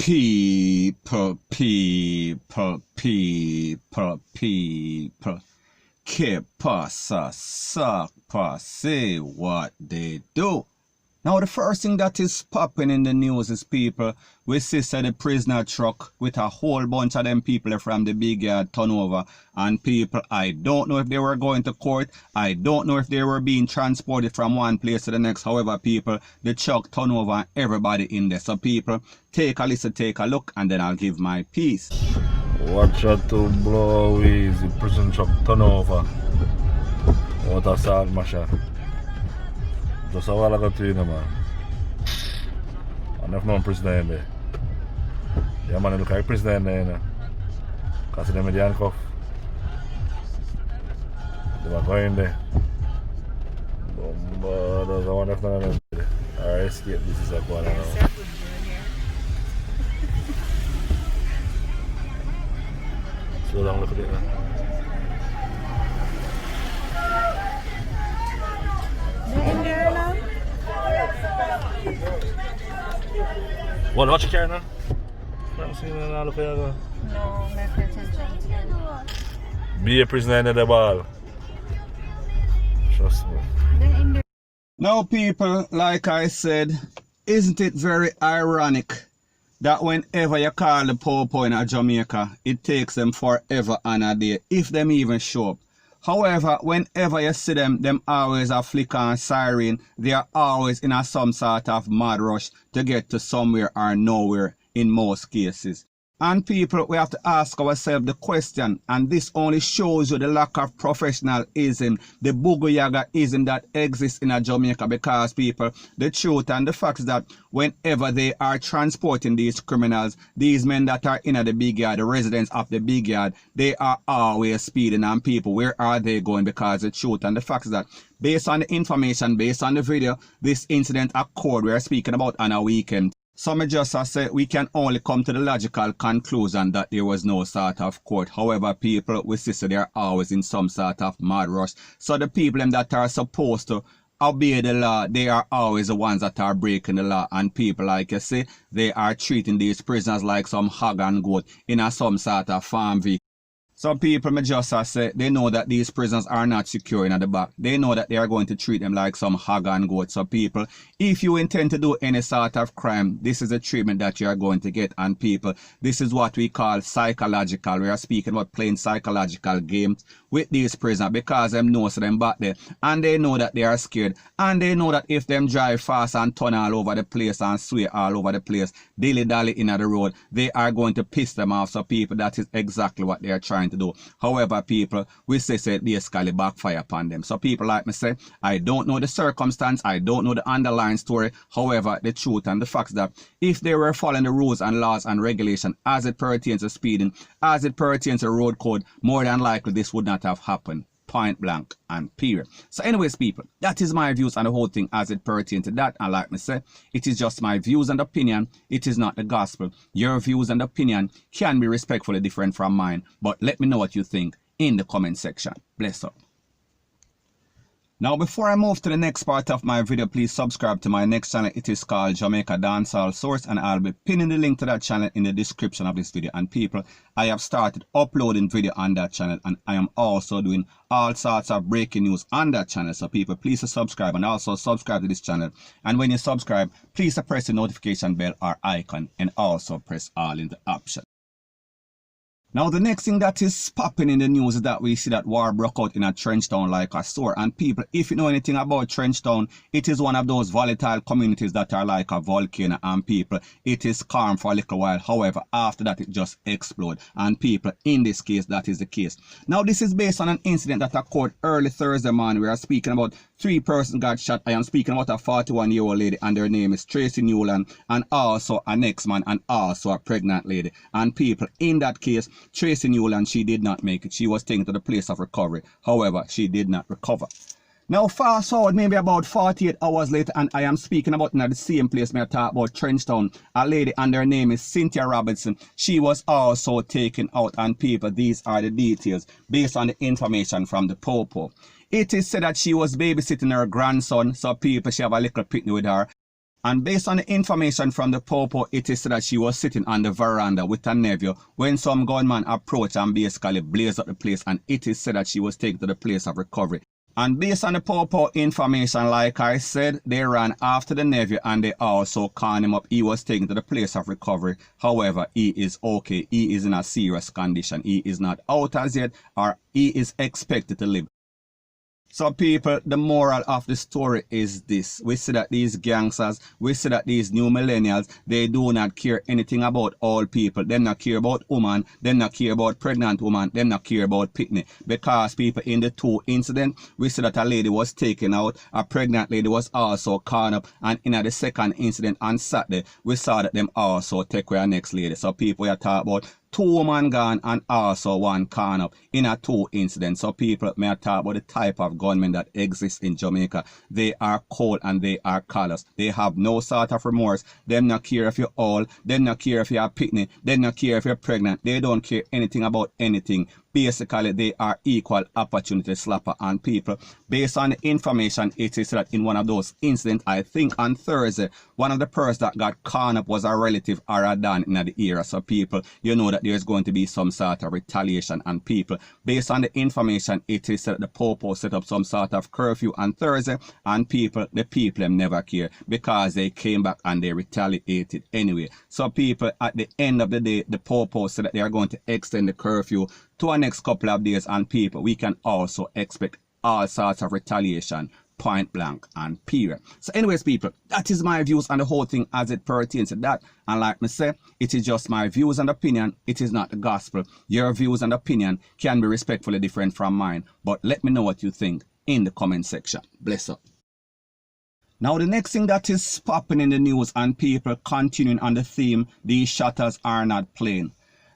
People. Que pasa, suck, say what they do. Now the first thing that is popping in the news is people, we see the prisoner truck with a whole bunch of them people from the big yard turn over, and people, I don't know if they were going to court, I don't know if they were being transported from one place to the next. However people, the truck turn over and everybody in there. So people, take a listen, take a look, and then I'll give my piece. Watch out to blow away the prison truck turn over. What a sad Man SHA. Just a while ago to you, man. And if no prisoner in there. Yeah, man, look like prisoner in there, you know. Because them in the handcuff. They were going there. There's a one if none of them there. Alright, escape. This is a one now. Slow down, look at it now. What, watch your car now? I'm seeing it all up here. No, I'm not paying attention. Be a prisoner in the ball. Trust me. Now people, like I said, isn't it very ironic that whenever you call the popo in Jamaica, it takes them forever and a day, if them even show up. However, whenever you see them always a flicker and siren. They are always in some sort of mad rush to get to somewhere or nowhere in most cases. And people, we have to ask ourselves the question, and this only shows you the lack of professionalism, the boogoyaga-ism that exists in Jamaica, because people, the truth and the fact is that whenever they are transporting these criminals, these men that are in the big yard, the residents of the big yard, they are always speeding, and people, where are they going? Because the truth and the fact is that based on the information, based on the video, this incident occurred, we are speaking about on a weekend. Some just say we can only come to the logical conclusion that there was no sort of court. However, people, we see they are always in some sort of mad rush. So the people that are supposed to obey the law, they are always the ones that are breaking the law. And people, like you say, they are treating these prisoners like some hog and goat in some sort of farm vehicle. Some people may just say they know that these prisoners are not secure in the back. They know that they are going to treat them like some hog and goat. So people, if you intend to do any sort of crime, this is the treatment that you are going to get. And people, this is what we call psychological. We are speaking about playing psychological games with these prisoners, because them know them back there and they know that they are scared, and they know that if them drive fast and turn all over the place and sway all over the place, dilly-dally in the road, they are going to piss them off. So people, that is exactly what they are trying to do. However, people, we say basically backfire upon them. So people, like me say, I don't know the circumstance, I don't know the underlying story. However, the truth and the fact that if they were following the rules and laws and regulation as it pertains to speeding, as it pertains to road code, more than likely this would not have happened. Point blank and period. So anyways, people, that is my views on the whole thing as it pertains to that. And like me say, it is just my views and opinion. It is not the gospel. Your views and opinion can be respectfully different from mine. But let me know what you think in the comment section. Bless up. Now, before I move to the next part of my video, please subscribe to my next channel. It is called Jamaica Dancehall Source, and I'll be pinning the link to that channel in the description of this video. And people, I have started uploading video on that channel, and I am also doing all sorts of breaking news on that channel. So people, please subscribe, and also subscribe to this channel. And when you subscribe, please press the notification bell or icon, and also press all in the option. Now, the next thing that is popping in the news is that we see that war broke out in a trench town like a store. And people, if you know anything about trench town, it is one of those volatile communities that are like a volcano. And people, it is calm for a little while. However, after that, it just explodes. And people, in this case, that is the case. Now, this is based on an incident that occurred early Thursday morning. We are speaking about 3 persons got shot. I am speaking about a 41-year-old lady, and her name is Tracy Newland, and also an ex-man, and also a pregnant lady. And people, in that case, Tracy Newland, she did not make it. She was taken to the place of recovery. However, she did not recover. Now, fast forward maybe about 48 hours later, and I am speaking about in the same place where I talk about Trenchtown. A lady, and her name is Cynthia Robertson. She was also taken out, and people, these are the details based on the information from the Popo. It is said that she was babysitting her grandson, so people, she have a little picnic with her. And based on the information from the popo, it is said that she was sitting on the veranda with her nephew when some gunman approached and basically blazed up the place, and it is said that she was taken to the place of recovery. And based on the popo information, like I said, they ran after the nephew and they also conned him up. He was taken to the place of recovery. However, he is okay. He is in a serious condition. He is not out as yet, or he is expected to live. So people, the moral of the story is this. We see that these gangsters, we see that these new millennials, they do not care anything about all people. They not care about woman, they not care about pregnant woman, they not care about picnic. Because people, in the two incidents, we see that a lady was taken out, a pregnant lady was also caught up, and in the second incident on Saturday, we saw that them also take away our next lady. So people, we are talking about 2 women gone and also 1 caught up in a 2 incidents. So people may talk about the type of gunmen that exist in Jamaica. They are cold and they are callous. They have no sort of remorse. They not care if you're old. They not care if you're picnic. They not care if you're pregnant. They don't care anything about anything. Basically, they are equal opportunity slapper, and people, based on the information, it is that in one of those incidents, I think on Thursday, one of the persons that got caught up was a relative or a dan in the area. So people, you know that there's going to be some sort of retaliation, and people, based on the information, it is that the popo set up some sort of curfew on Thursday, and people, the people them never care because they came back and they retaliated anyway. So people, at the end of the day, the popo said that they are going to extend the curfew to our next couple of days, and people, we can also expect all sorts of retaliation, point blank and period. So anyways people, that is my views on the whole thing as it pertains to that. And like me say, it is just my views and opinion. It is not the gospel. Your views and opinion can be respectfully different from mine, but let me know what you think in the comment section. Bless up. Now the next thing that is popping in the news, and people continuing on the theme, these shutters are not playing.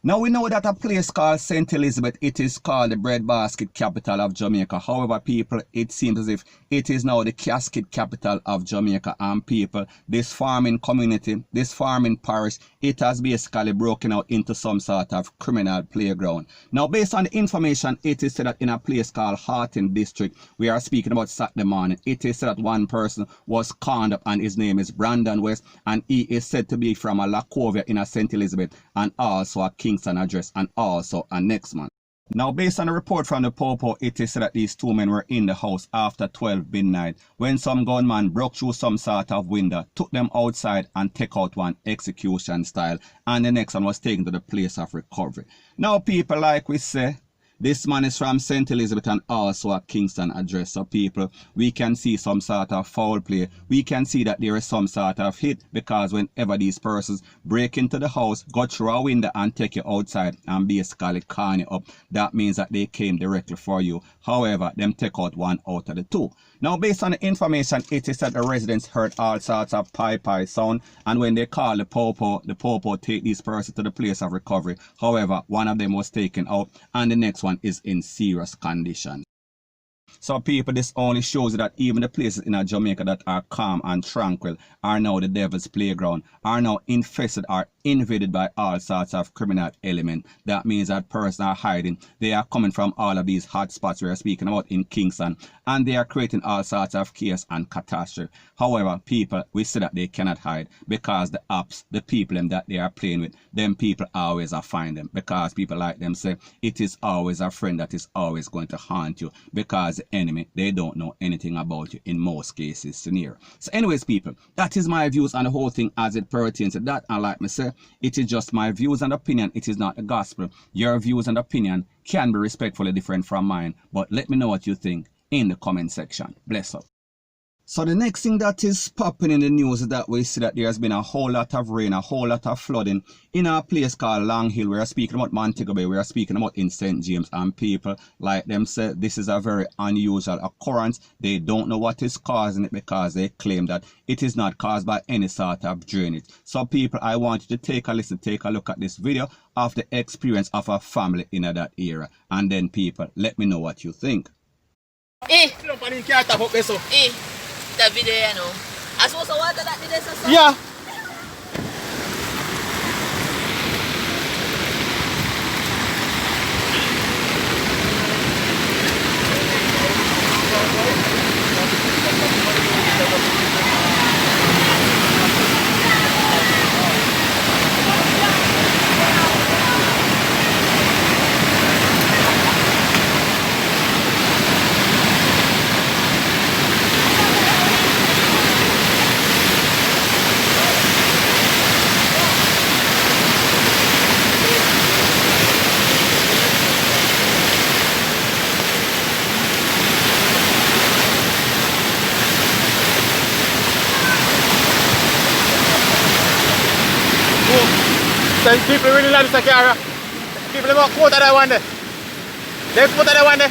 Now we know that a place called St. Elizabeth, it is called the breadbasket capital of Jamaica. However, people, it seems as if it is now the casket capital of Jamaica. And people, this farming community, this farming parish, it has basically broken out into some sort of criminal playground. Now based on the information, it is said that in a place called Harton District, we are speaking about Saturday morning, it is said that one person was conned up and his name is Brandon West, and he is said to be from a Lacovia in a St. Elizabeth and also a Kingston address and also a next month. Now based on a report from the popo, it is said that these 2 men were in the house after 12 midnight when some gunman broke through some sort of window, took them outside and take out one execution style, and the next one was taken to the place of recovery. Now people, like we say, this man is from St. Elizabeth and also a Kingston address. So people, we can see some sort of foul play. We can see that there is some sort of hit, because whenever these persons break into the house, go through a window and take you outside and basically con you up, that means that they came directly for you. However, them take out 1 out of the 2. Now based on the information, it is that the residents heard all sorts of pie sound, and when they call the popo take these persons to the place of recovery. However, one of them was taken out and the next one is in serious condition. So people, this only shows you that even the places in Jamaica that are calm and tranquil are now the devil's playground, are now infested or invaded by all sorts of criminal elements. That means that persons are hiding. They are coming from all of these hot spots we are speaking about in Kingston, and they are creating all sorts of chaos and catastrophe. However, people, we see that they cannot hide, because the apps, the people that they are playing with, them people always are find them, because people like them say it is always a friend that is always going to haunt you, because the enemy, they don't know anything about you in most cases scenario. So anyways people, that is my views on the whole thing as it pertains to that. And like me say, it is just my views and opinion. It is not the gospel. Your views and opinion can be respectfully different from mine, but let me know what you think in the comment section. Bless up. So the next thing that is popping in the news is that we see that there has been a whole lot of rain, a whole lot of flooding in a place called Long Hill. We are speaking about Montego Bay, we are speaking about in St. James, and people like them say this is a very unusual occurrence. They don't know what is causing it, because they claim that it is not caused by any sort of drainage. So people, I want you to take a listen, take a look at this video of the experience of a family in that area, and then people, let me know what you think. The video, you know. I suppose the water that did this or something? Yeah. Listen, people really love this car. People about quarter that one there. They quarter that one there.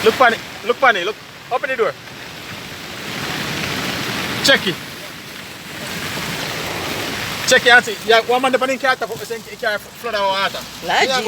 Look funny, look funny, look, open the door. Check it. Check it and see. Yeah, one man the car, it can't flood our water. Lord Jesus.